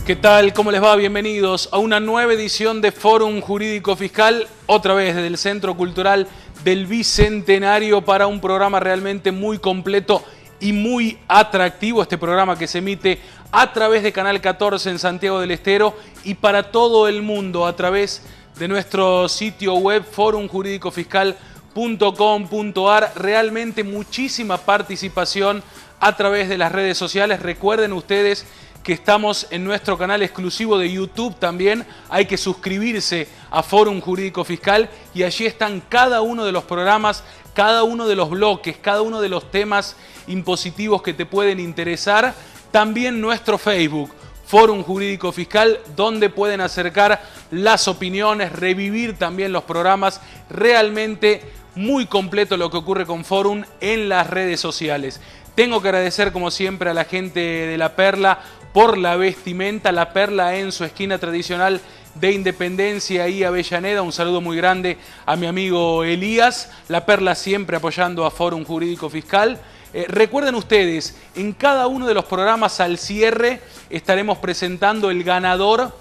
¿Qué tal? ¿Cómo les va? Bienvenidos a una nueva edición de Fórum Jurídico Fiscal, otra vez desde el Centro Cultural del Bicentenario para un programa realmente muy completo y muy atractivo. Este programa que se emite a través de Canal 14 en Santiago del Estero y para todo el mundo a través de nuestro sitio web forumjuridicofiscal.com.ar. Realmente muchísima participación a través de las redes sociales. Recuerden ustedes que estamos en nuestro canal exclusivo de YouTube también. Hay que suscribirse a Fórum Jurídico Fiscal y allí están cada uno de los programas, cada uno de los bloques, cada uno de los temas impositivos que te pueden interesar. También nuestro Facebook, Fórum Jurídico Fiscal, donde pueden acercar las opiniones, revivir también los programas. Realmente muy completo lo que ocurre con Fórum en las redes sociales. Tengo que agradecer como siempre a la gente de La Perla por la vestimenta, La Perla en su esquina tradicional de Independencia y Avellaneda. Un saludo muy grande a mi amigo Elías. La Perla siempre apoyando a Fórum Jurídico Fiscal. Recuerden ustedes, en cada uno de los programas al cierre estaremos presentando el ganador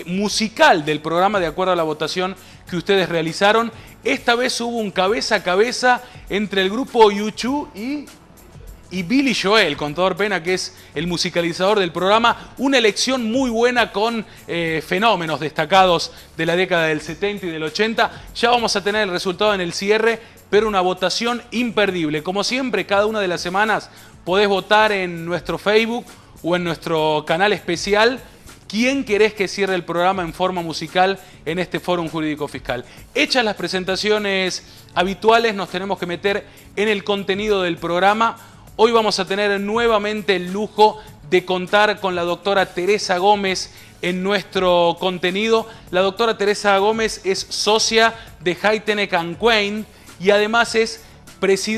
musical del programa de acuerdo a la votación que ustedes realizaron. Esta vez hubo un cabeza a cabeza entre el grupo U2 y Billy Joel, Contador Pena, que es el musicalizador del programa. Una elección muy buena con fenómenos destacados de la década del 70 y del 80. Ya vamos a tener el resultado en el cierre, pero una votación imperdible. Como siempre, cada una de las semanas podés votar en nuestro Facebook o en nuestro canal especial quién querés que cierre el programa en forma musical en este Fórum Jurídico Fiscal. Hechas las presentaciones habituales, nos tenemos que meter en el contenido del programa. Hoy vamos a tener nuevamente el lujo de contar con la doctora Teresa Gómez en nuestro contenido. La doctora Teresa Gómez es socia de Haytenek & Quain y además es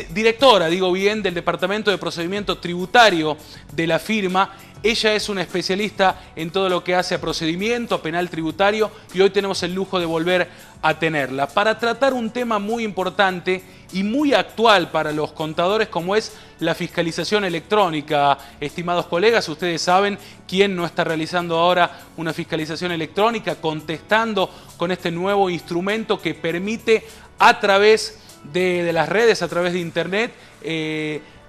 directora, del Departamento de Procedimiento Tributario de la firma. Ella es una especialista en todo lo que hace a procedimiento, a penal tributario, y hoy tenemos el lujo de volver a tenerla para tratar un tema muy importante y muy actual para los contadores, como es la fiscalización electrónica. Estimados colegas, ustedes saben quién no está realizando ahora una fiscalización electrónica, contestando con este nuevo instrumento que permite a través de las redes, a través de internet,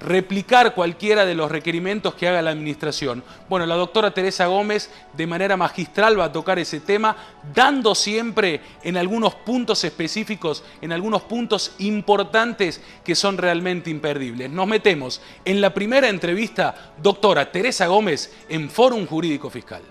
replicar cualquiera de los requerimientos que haga la administración. Bueno, la doctora Teresa Gómez de manera magistral va a tocar ese tema, dando siempre en algunos puntos específicos, en algunos puntos importantes que son realmente imperdibles. Nos metemos en la primera entrevista, doctora Teresa Gómez, en Fórum Jurídico Fiscal.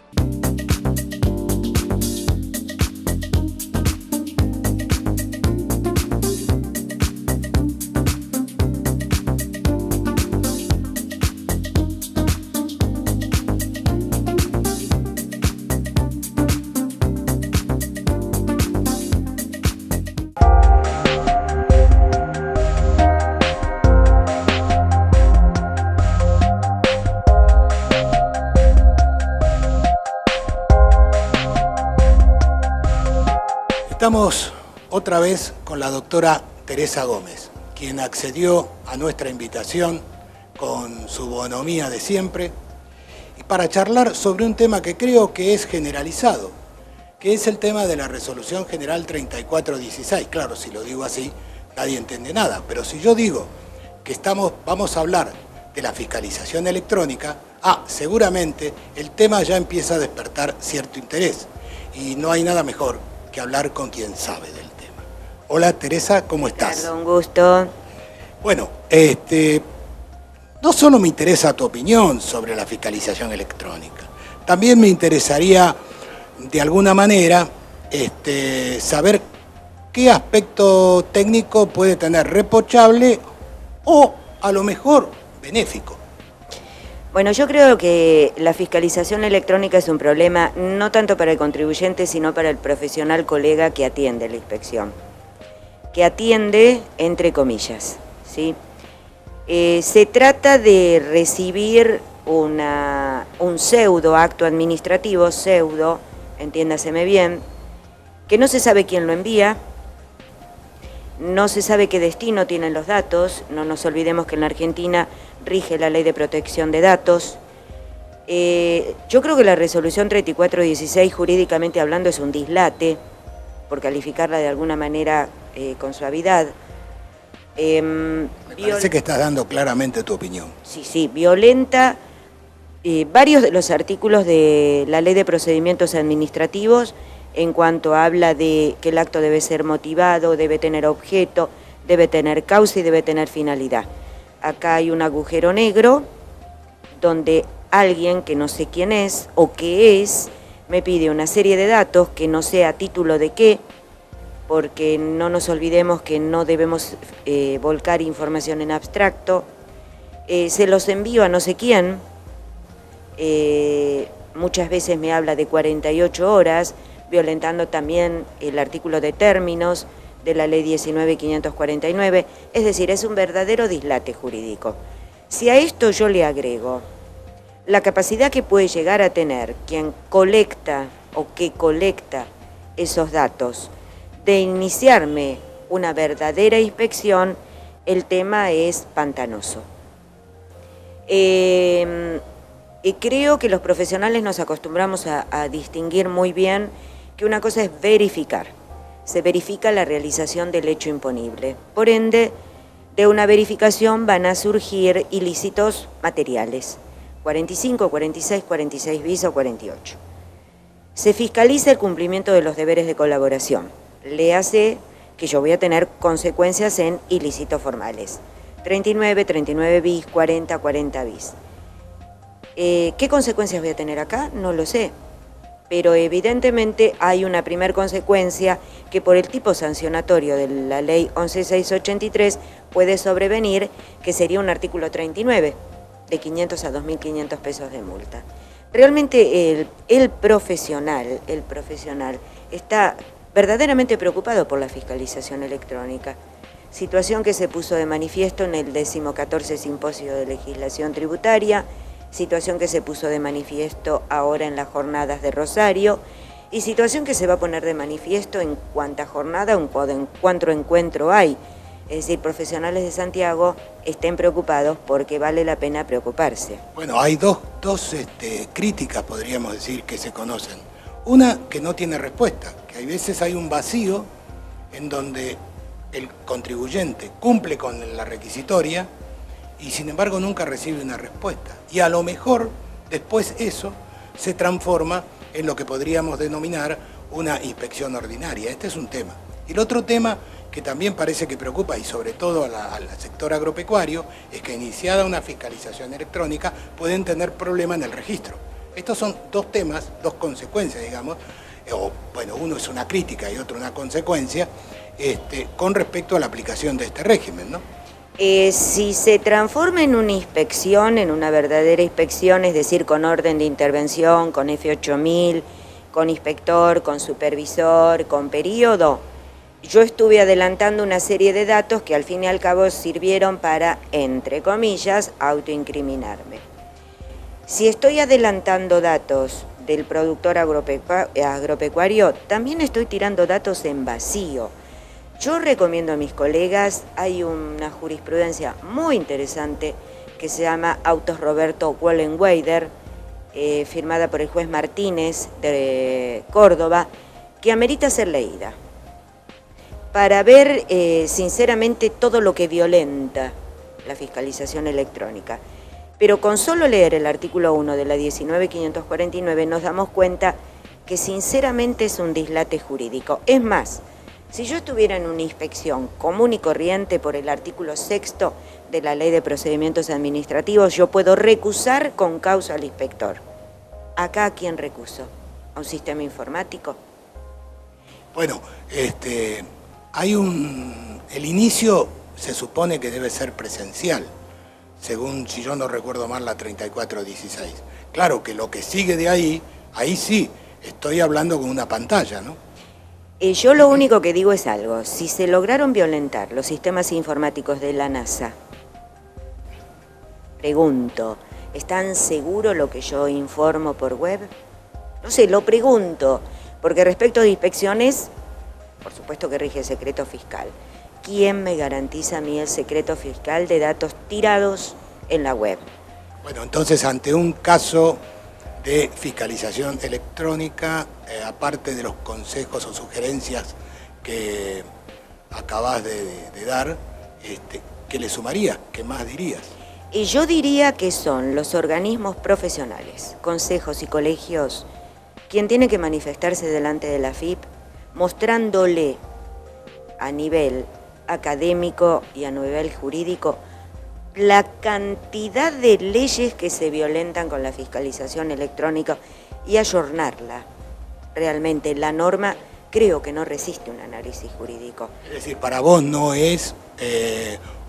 Estamos otra vez con la doctora Teresa Gómez, quien accedió a nuestra invitación con su bonomía de siempre, y para charlar sobre un tema que creo que es generalizado, que es el tema de la Resolución General 3416. Claro, si lo digo así, nadie entiende nada, pero si yo digo que vamos a hablar de la fiscalización electrónica, seguramente el tema ya empieza a despertar cierto interés, y no hay nada mejor que hablar con quien sabe del tema. Hola Teresa, ¿cómo estás? Ricardo, un gusto. Bueno, no solo me interesa tu opinión sobre la fiscalización electrónica, también me interesaría de alguna manera saber qué aspecto técnico puede tener reprochable o a lo mejor benéfico. Bueno, yo creo que la fiscalización electrónica es un problema no tanto para el contribuyente, sino para el profesional colega que atiende la inspección. Que atiende entre comillas, ¿sí? Se trata de recibir un pseudo acto administrativo, entiéndaseme bien, que no se sabe quién lo envía, no se sabe qué destino tienen los datos. No nos olvidemos que en la Argentina rige la Ley de Protección de Datos. Yo creo que la resolución 3416, jurídicamente hablando, es un dislate, por calificarla de alguna manera con suavidad. Me parece que estás dando claramente tu opinión. Sí, violenta varios de los artículos de la Ley de Procedimientos Administrativos en cuanto habla de que el acto debe ser motivado, debe tener objeto, debe tener causa y debe tener finalidad. Acá hay un agujero negro donde alguien que no sé quién es o qué es, me pide una serie de datos que no sé a título de qué, porque no nos olvidemos que no debemos volcar información en abstracto. Se los envío a no sé quién, muchas veces me habla de 48 horas, violentando también el artículo de términos de la Ley 19.549, es decir, es un verdadero dislate jurídico. Si a esto yo le agrego la capacidad que puede llegar a tener quien colecta o que colecta esos datos de iniciarme una verdadera inspección, el tema es pantanoso. Creo que los profesionales nos acostumbramos a distinguir muy bien que una cosa es verificar. Se verifica la realización del hecho imponible. Por ende, de una verificación van a surgir ilícitos materiales. 45, 46, 46 bis o 48. Se fiscaliza el cumplimiento de los deberes de colaboración. Le hace que yo voy a tener consecuencias en ilícitos formales. 39, 39 bis, 40, 40 bis. ¿Qué consecuencias voy a tener acá? No lo sé. Pero evidentemente hay una primer consecuencia que por el tipo sancionatorio de la ley 11.683 puede sobrevenir, que sería un artículo 39, de 500 a 2.500 pesos de multa. Realmente el profesional está verdaderamente preocupado por la fiscalización electrónica, situación que se puso de manifiesto en el 14º Simposio de Legislación Tributaria, situación que se puso de manifiesto ahora en las jornadas de Rosario y situación que se va a poner de manifiesto en cuanta jornada, en cuanto encuentro hay. Es decir, profesionales de Santiago estén preocupados porque vale la pena preocuparse. Bueno, hay dos críticas, podríamos decir, que se conocen. Una que no tiene respuesta, que hay veces hay un vacío en donde el contribuyente cumple con la requisitoria y sin embargo nunca recibe una respuesta. Y a lo mejor después eso se transforma en lo que podríamos denominar una inspección ordinaria. Este es un tema. Y el otro tema que también parece que preocupa, y sobre todo al sector agropecuario, es que iniciada una fiscalización electrónica pueden tener problemas en el registro. Estos son dos temas, dos consecuencias, digamos, bueno, uno es una crítica y otro una consecuencia, con respecto a la aplicación de este régimen, ¿no? Si se transforma en una inspección, en una verdadera inspección, es decir, con orden de intervención, con F8000, con inspector, con supervisor, con periodo, yo estuve adelantando una serie de datos que al fin y al cabo sirvieron para, entre comillas, autoincriminarme. Si estoy adelantando datos del productor agropecuario, también estoy tirando datos en vacío. Yo recomiendo a mis colegas, hay una jurisprudencia muy interesante que se llama Autos Roberto Wallenweider, firmada por el juez Martínez de Córdoba, que amerita ser leída, para ver sinceramente todo lo que violenta la fiscalización electrónica. Pero con solo leer el artículo 1 de la 19.549 nos damos cuenta que sinceramente es un dislate jurídico. Es más, si yo estuviera en una inspección común y corriente por el artículo 6 de la Ley de Procedimientos Administrativos, yo puedo recusar con causa al inspector. ¿Acá a quién recuso? ¿A un sistema informático? Bueno, el inicio se supone que debe ser presencial, según, si yo no recuerdo mal, la 3416. Claro que lo que sigue de ahí sí, estoy hablando con una pantalla, ¿no? Yo lo único que digo es algo, si se lograron violentar los sistemas informáticos de la NASA, pregunto, ¿están seguros lo que yo informo por web? No sé, lo pregunto, porque respecto de inspecciones, por supuesto que rige el secreto fiscal. ¿Quién me garantiza a mí el secreto fiscal de datos tirados en la web? Bueno, entonces ante un caso de fiscalización electrónica, aparte de los consejos o sugerencias que acabas de dar, ¿qué le sumarías? ¿Qué más dirías? Y yo diría que son los organismos profesionales, consejos y colegios, quien tiene que manifestarse delante de la AFIP, mostrándole a nivel académico y a nivel jurídico la cantidad de leyes que se violentan con la fiscalización electrónica y ayornarla. Realmente la norma creo que no resiste un análisis jurídico. Es decir, para vos no es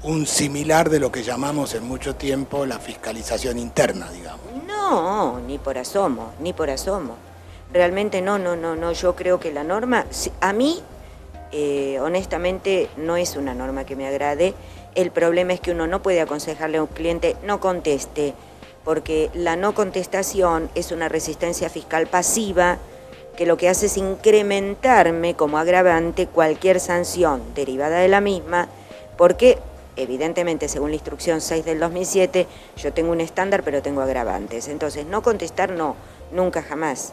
un similar de lo que llamamos en mucho tiempo la fiscalización interna, digamos. No, ni por asomo, ni por asomo. Realmente no, yo creo que la norma, a mí, honestamente, no es una norma que me agrade. El problema es que uno no puede aconsejarle a un cliente no conteste, porque la no contestación es una resistencia fiscal pasiva que lo que hace es incrementarme como agravante cualquier sanción derivada de la misma, porque evidentemente según la instrucción 6 del 2007 yo tengo un estándar pero tengo agravantes. Entonces no contestar no, nunca jamás.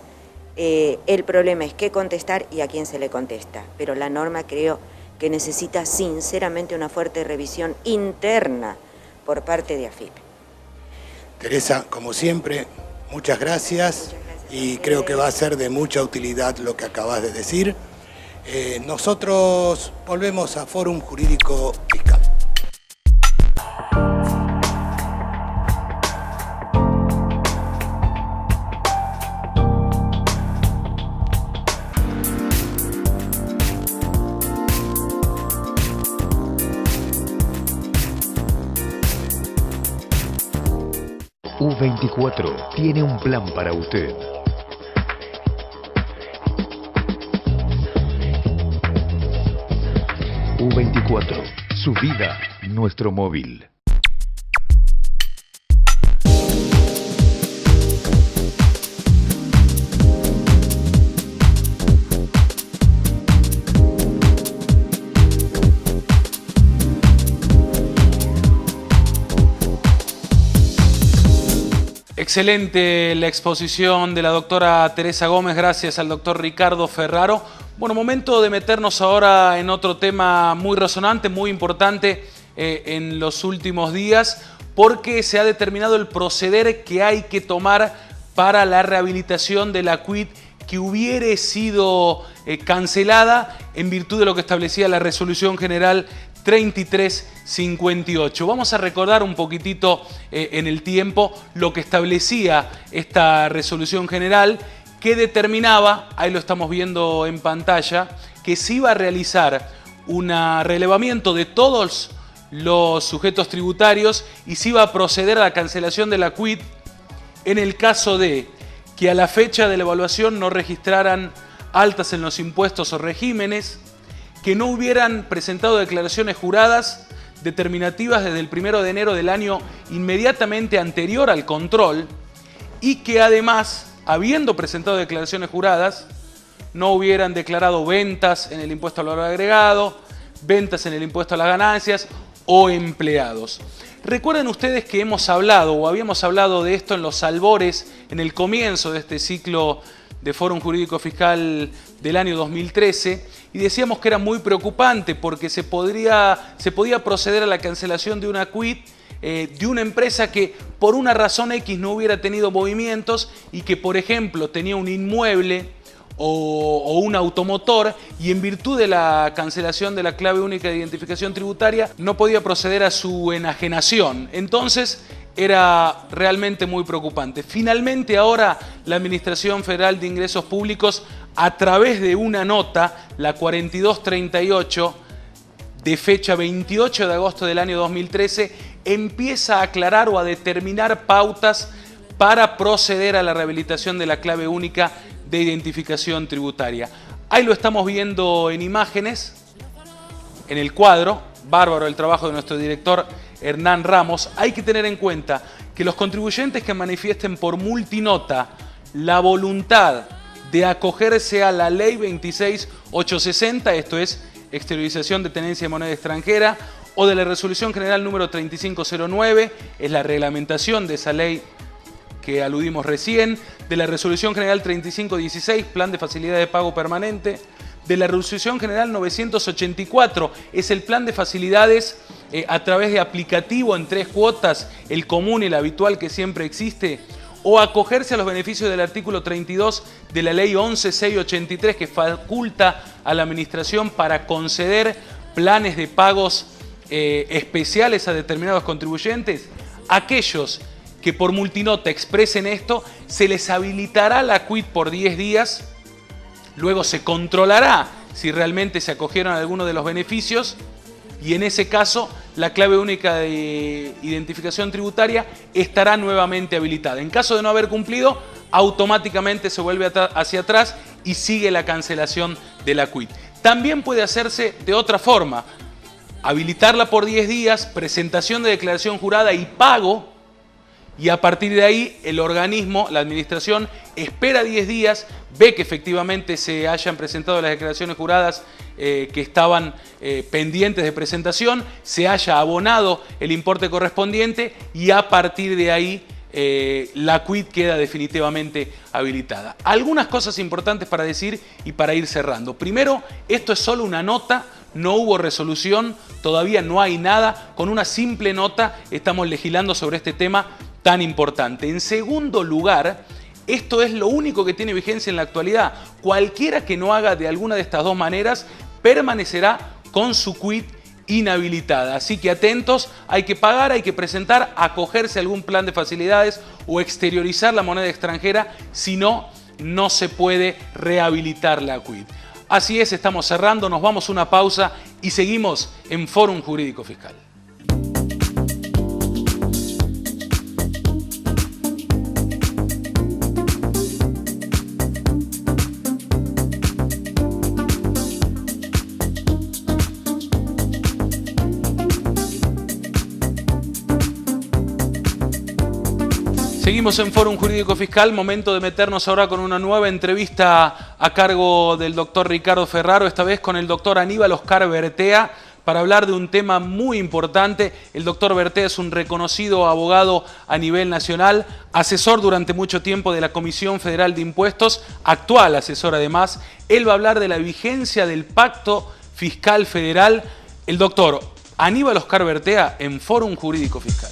El problema es qué contestar y a quién se le contesta, pero la norma creo que necesita sinceramente una fuerte revisión interna por parte de AFIP. Teresa, como siempre, muchas gracias y creo que va a ser de mucha utilidad lo que acabas de decir. Nosotros volvemos a Fórum Jurídico Fiscal. U24 tiene un plan para usted. U24, su vida, nuestro móvil. Excelente la exposición de la doctora Teresa Gómez, gracias al doctor Ricardo Ferraro. Bueno, momento de meternos ahora en otro tema muy resonante, muy importante en los últimos días, porque se ha determinado el proceder que hay que tomar para la rehabilitación de la CUIT que hubiere sido cancelada en virtud de lo que establecía la Resolución General 3358. Vamos a recordar un poquitito en el tiempo lo que establecía esta resolución general que determinaba, ahí lo estamos viendo en pantalla, que se iba a realizar un relevamiento de todos los sujetos tributarios y se iba a proceder a la cancelación de la CUIT en el caso de que a la fecha de la evaluación no registraran altas en los impuestos o regímenes, que no hubieran presentado declaraciones juradas determinativas desde el 1 de enero del año inmediatamente anterior al control y que además, habiendo presentado declaraciones juradas, no hubieran declarado ventas en el impuesto al valor agregado, ventas en el impuesto a las ganancias o empleados. Recuerden ustedes que hemos hablado o habíamos hablado de esto en los albores, en el comienzo de este ciclo de Fórum Jurídico Fiscal del año 2013 y decíamos que era muy preocupante porque se podía proceder a la cancelación de una CUIT de una empresa que por una razón X no hubiera tenido movimientos y que, por ejemplo, tenía un inmueble o un automotor y en virtud de la cancelación de la clave única de identificación tributaria no podía proceder a su enajenación. Entonces era realmente muy preocupante. Finalmente ahora la Administración Federal de Ingresos Públicos, a través de una nota, la 4238, de fecha 28 de agosto del año 2013, empieza a aclarar o a determinar pautas para proceder a la rehabilitación de la clave única de identificación tributaria. Ahí lo estamos viendo en imágenes, en el cuadro, bárbaro el trabajo de nuestro director Hernán Ramos. Hay que tener en cuenta que los contribuyentes que manifiesten por multinota la voluntad de acogerse a la ley 26860, esto es exteriorización de tenencia de moneda extranjera, o de la resolución general número 3509, es la reglamentación de esa ley que aludimos recién, de la Resolución General 3516, Plan de Facilidad de Pago Permanente, de la Resolución General 984, es el plan de facilidades a través de aplicativo en 3 cuotas, el común y el habitual que siempre existe, o acogerse a los beneficios del artículo 32 de la Ley 11.683 que faculta a la Administración para conceder planes de pagos especiales a determinados contribuyentes. Aquellos que por multinota expresen esto, se les habilitará la quit por 10 días, luego se controlará si realmente se acogieron a alguno de los beneficios y en ese caso la clave única de identificación tributaria estará nuevamente habilitada. En caso de no haber cumplido, automáticamente se vuelve hacia atrás y sigue la cancelación de la quit. También puede hacerse de otra forma, habilitarla por 10 días, presentación de declaración jurada y pago, y a partir de ahí el organismo, la administración, espera 10 días, ve que efectivamente se hayan presentado las declaraciones juradas que estaban pendientes de presentación, se haya abonado el importe correspondiente y a partir de ahí la quit queda definitivamente habilitada. Algunas cosas importantes para decir y para ir cerrando. Primero, esto es solo una nota, no hubo resolución, todavía no hay nada. Con una simple nota estamos legislando sobre este tema tan importante. En segundo lugar, esto es lo único que tiene vigencia en la actualidad. Cualquiera que no haga de alguna de estas dos maneras permanecerá con su quit inhabilitada. Así que atentos, hay que pagar, hay que presentar, acogerse a algún plan de facilidades o exteriorizar la moneda extranjera, si no, no se puede rehabilitar la quit. Así es, estamos cerrando, nos vamos a una pausa y seguimos en Fórum Jurídico Fiscal. Seguimos en Fórum Jurídico Fiscal, momento de meternos ahora con una nueva entrevista a cargo del doctor Ricardo Ferraro, esta vez con el doctor Aníbal Oscar Bertea, para hablar de un tema muy importante. El doctor Bertea es un reconocido abogado a nivel nacional, asesor durante mucho tiempo de la Comisión Federal de Impuestos, actual asesor además. Él va a hablar de la vigencia del Pacto Fiscal Federal. El doctor Aníbal Oscar Bertea en Fórum Jurídico Fiscal.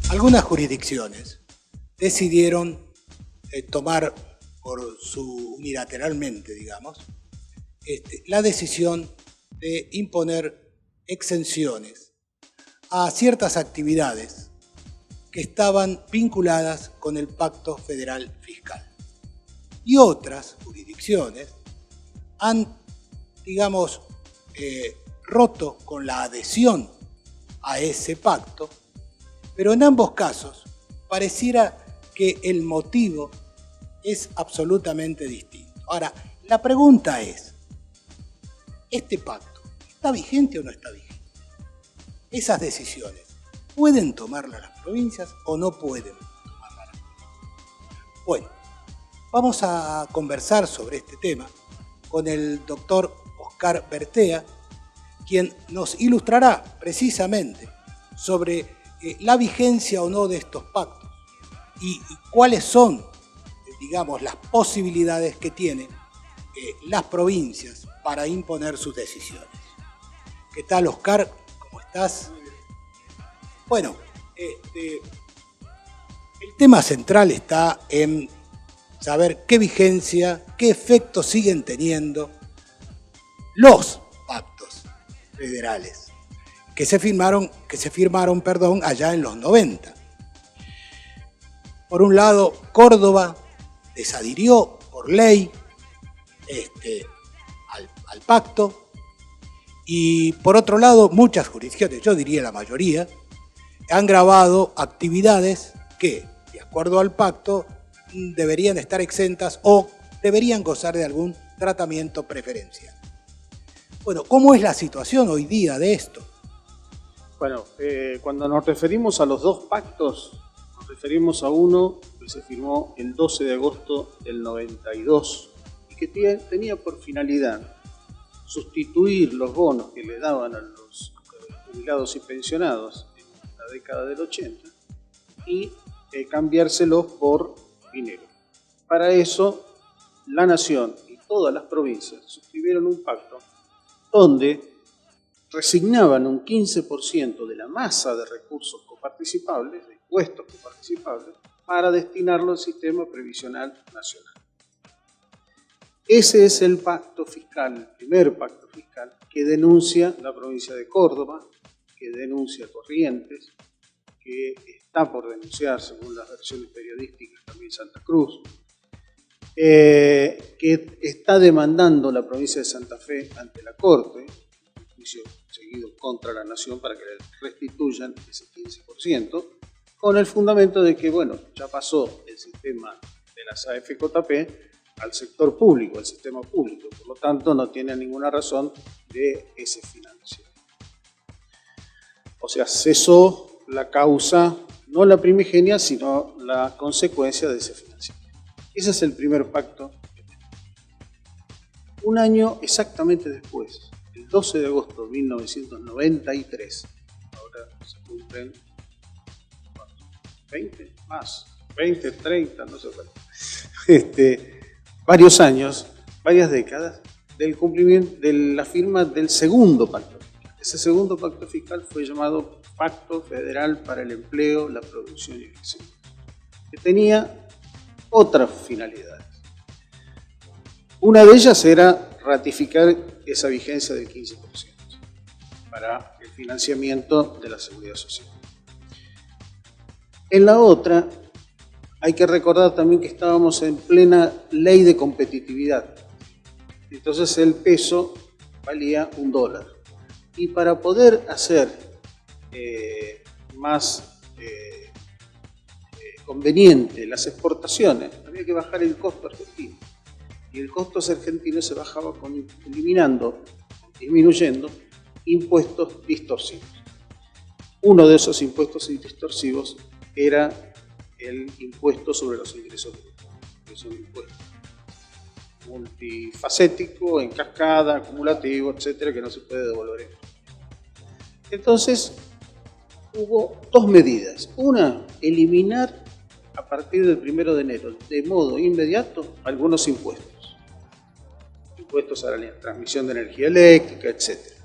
Algunas jurisdicciones decidieron tomar unilateralmente, digamos, la decisión de imponer exenciones a ciertas actividades que estaban vinculadas con el Pacto Federal Fiscal. Y otras jurisdicciones han, digamos, roto con la adhesión a ese pacto, pero en ambos casos pareciera que el motivo es absolutamente distinto. Ahora, la pregunta es, ¿este pacto está vigente o no está vigente? Esas decisiones, ¿pueden tomarlas las provincias o no pueden tomarlas las provincias? Bueno, vamos a conversar sobre este tema con el doctor Oscar Bertea, quien nos ilustrará precisamente sobre la vigencia o no de estos pactos y cuáles son, digamos, las posibilidades que tienen las provincias para imponer sus decisiones. ¿Qué tal, Oscar? ¿Cómo estás? Bueno, el tema central está en saber qué vigencia, qué efectos siguen teniendo los pactos federales que se firmaron, allá en los 90. Por un lado, Córdoba desadhirió por ley al pacto, y por otro lado, muchas jurisdicciones, yo diría la mayoría, han grabado actividades que, de acuerdo al pacto, deberían estar exentas o deberían gozar de algún tratamiento preferencial. Bueno, ¿cómo es la situación hoy día de esto? Bueno, cuando nos referimos a los dos pactos, nos referimos a uno que se firmó el 12 de agosto del 92 y que tenía por finalidad sustituir los bonos que le daban a los jubilados y pensionados en la década del 80 y cambiárselos por dinero. Para eso, la Nación y todas las provincias suscribieron un pacto donde resignaban un 15% de la masa de recursos coparticipables, de impuestos coparticipables, para destinarlo al sistema previsional nacional. Ese es el pacto fiscal, el primer pacto fiscal que denuncia la provincia de Córdoba, que denuncia Corrientes, que está por denunciar, según las versiones periodísticas, también Santa Cruz, que está demandando la provincia de Santa Fe ante la Corte, un juicio seguido contra la Nación para que le restituyan ese 15%, con el fundamento de que, bueno, ya pasó el sistema de las AFJP al sector público, al sistema público, por lo tanto no tiene ninguna razón de ese financiamiento. O sea, cesó la causa, no la primigenia, sino la consecuencia de ese financiamiento. Ese es el primer pacto. Un año exactamente después, el 12 de agosto de 1993, ahora se cumplen 20 más, 20, 30, no sé cuánto, varios años, varias décadas, del cumplimiento de la firma del segundo pacto. Ese segundo pacto fiscal fue llamado Pacto Federal para el Empleo, la Producción y el Crecimiento, que tenía otras finalidades. Una de ellas era ratificar esa vigencia del 15% para el financiamiento de la seguridad social. En la otra, hay que recordar también que estábamos en plena ley de competitividad. Entonces el peso valía $1. Y para poder hacer más conveniente las exportaciones, había que bajar el costo argentino. Y el costo argentino se bajaba disminuyendo impuestos distorsivos. Uno de esos impuestos distorsivos era el impuesto sobre los ingresos brutos, que es un impuesto multifacético, en cascada, acumulativo, etcétera, que no se puede devolver. Entonces, hubo dos medidas. Una, eliminar a partir del 1 de enero, de modo inmediato, algunos impuestos. Impuestos a la transmisión de energía eléctrica, etcétera.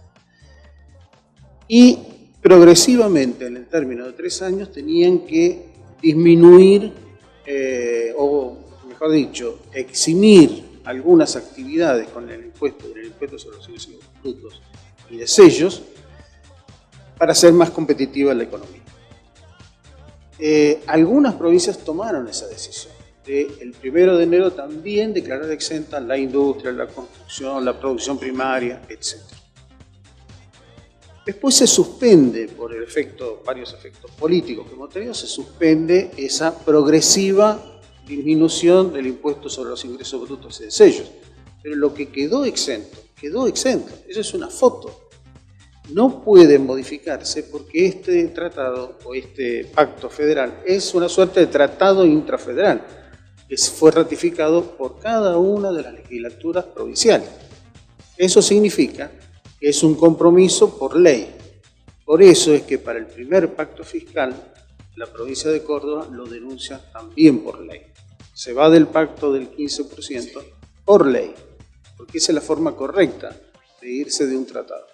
Y progresivamente, en el término de 3 años, tenían que disminuir, o mejor dicho, eximir algunas actividades con el impuesto sobre los ingresos brutos y de sellos para hacer más competitiva la economía. Algunas provincias tomaron esa decisión. El 1 de enero también declarar exenta la industria, la construcción, la producción primaria, etc. Después se suspende, por varios efectos políticos que hemos tenido, se suspende esa progresiva disminución del impuesto sobre los ingresos brutos y de sellos. Pero lo que quedó exento. Esa es una foto. No puede modificarse porque este tratado o este pacto federal es una suerte de tratado intrafederal que fue ratificado por cada una de las legislaturas provinciales. Eso significa que es un compromiso por ley. Por eso es que para el primer pacto fiscal, la provincia de Córdoba lo denuncia también por ley. Se va del pacto del 15% por ley, porque esa es la forma correcta de irse de un tratado.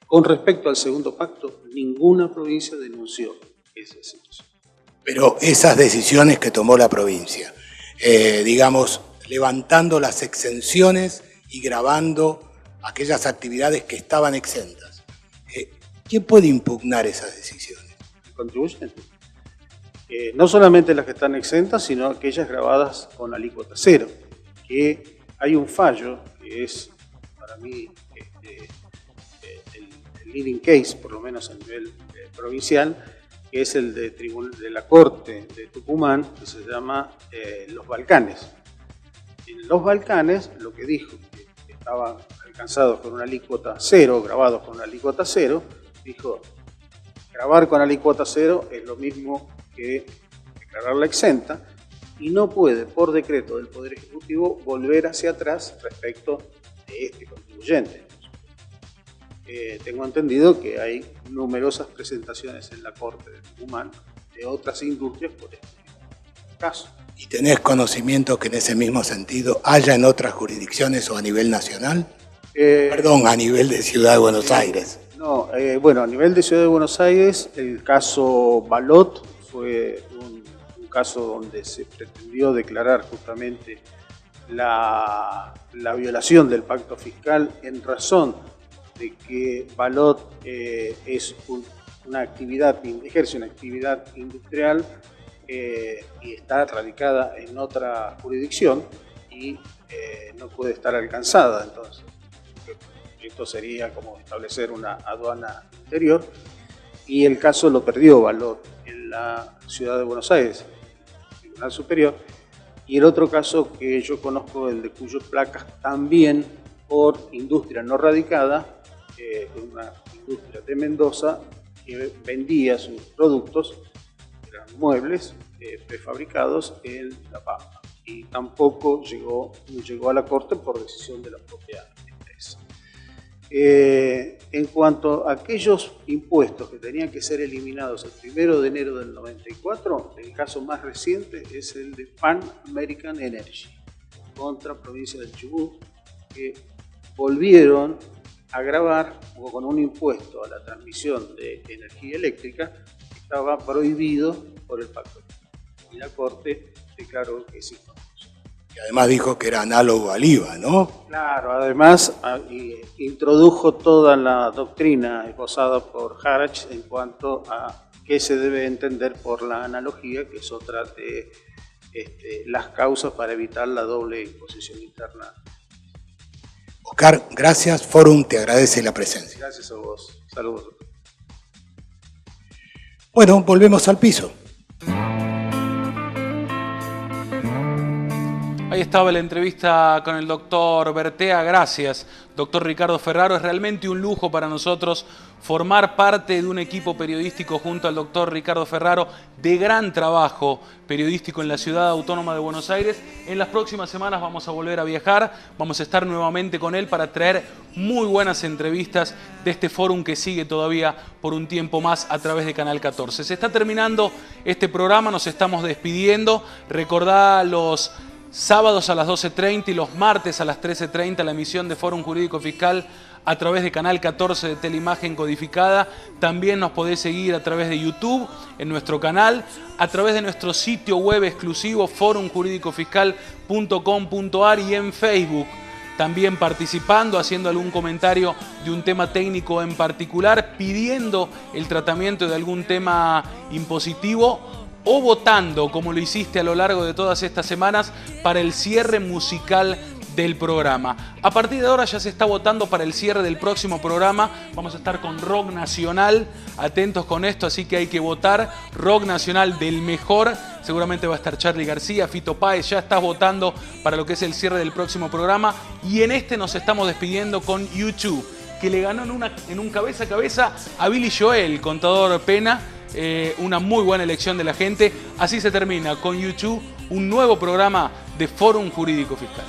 Con respecto al segundo pacto, ninguna provincia denunció esa situación. Pero esas decisiones que tomó la provincia, digamos, levantando las exenciones y gravando aquellas actividades que estaban exentas, ¿quién puede impugnar esas decisiones? El contribuyente. No solamente las que están exentas, sino aquellas gravadas con alícuota cero, que hay un fallo que es, para mí, el leading case, por lo menos a nivel provincial, que es el de la Corte de Tucumán, que se llama Los Balcanes. En Los Balcanes, lo que dijo, que estaban alcanzados con una alícuota cero, grabados con una alícuota cero, dijo, grabar con alícuota cero es lo mismo que declararla exenta y no puede, por decreto del Poder Ejecutivo, volver hacia atrás respecto de este contribuyente. tengo entendido que hay numerosas presentaciones en la Corte de Tucumán de otras industrias por este caso. ¿Y tenés conocimiento que en ese mismo sentido haya en otras jurisdicciones o a nivel nacional? Perdón, a nivel de Ciudad de Buenos Aires. No, bueno, a nivel de Ciudad de Buenos Aires, el caso Balot fue un caso donde se pretendió declarar justamente la violación del pacto fiscal en razón de que Balot ejerce una actividad industrial y está radicada en otra jurisdicción y no puede estar alcanzada. Entonces, esto sería como establecer una aduana interior, y el caso lo perdió Balot en la Ciudad de Buenos Aires, el Tribunal Superior. Y el otro caso que yo conozco, el de Cuyo Placas, también por industria no radicada, una industria de Mendoza que vendía sus productos, eran muebles prefabricados en La Pampa, y tampoco llegó a la Corte por decisión de la propia empresa. En cuanto a aquellos impuestos que tenían que ser eliminados el 1 de enero del 94, el caso más reciente es el de Pan American Energy contra provincia del Chubut, que volvieron a gravar con un impuesto a la transmisión de energía eléctrica que estaba prohibido por el pacto. Y la Corte declaró que sí. Y además dijo que era análogo al IVA, ¿no? Claro, además introdujo toda la doctrina esbozada por Harach en cuanto a qué se debe entender por la analogía, que es otra de las causas para evitar la doble imposición interna. Oscar, gracias. Fórum te agradece la presencia. Gracias a vos. Saludos. Bueno, volvemos al piso. Ahí estaba la entrevista con el doctor Bertea. Gracias, doctor Ricardo Ferraro. Es realmente un lujo para nosotros formar parte de un equipo periodístico junto al doctor Ricardo Ferraro, de gran trabajo periodístico en la Ciudad Autónoma de Buenos Aires. En las próximas semanas vamos a volver a viajar, vamos a estar nuevamente con él para traer muy buenas entrevistas de este fórum que sigue todavía por un tiempo más a través de Canal 14. Se está terminando este programa, nos estamos despidiendo. Recordá los sábados a las 12:30 y los martes a las 13:30 la emisión de Fórum Jurídico Fiscal a través de Canal 14 de Teleimagen Codificada. También nos podés seguir a través de YouTube, en nuestro canal, a través de nuestro sitio web exclusivo forumjuridicofiscal.com.ar y en Facebook. También participando, haciendo algún comentario de un tema técnico en particular, pidiendo el tratamiento de algún tema impositivo, o votando, como lo hiciste a lo largo de todas estas semanas, para el cierre musical del programa. A partir de ahora ya se está votando para el cierre del próximo programa. Vamos a estar con rock nacional, atentos con esto, así que hay que votar. Rock nacional del mejor, seguramente va a estar Charly García, Fito Páez, ya estás votando para lo que es el cierre del próximo programa. Y en este nos estamos despidiendo con U2, que le ganó en un cabeza a cabeza a Billy Joel, Contador Pena. Una muy buena elección de la gente. Así se termina con U2 un nuevo programa de Fórum Jurídico Fiscal.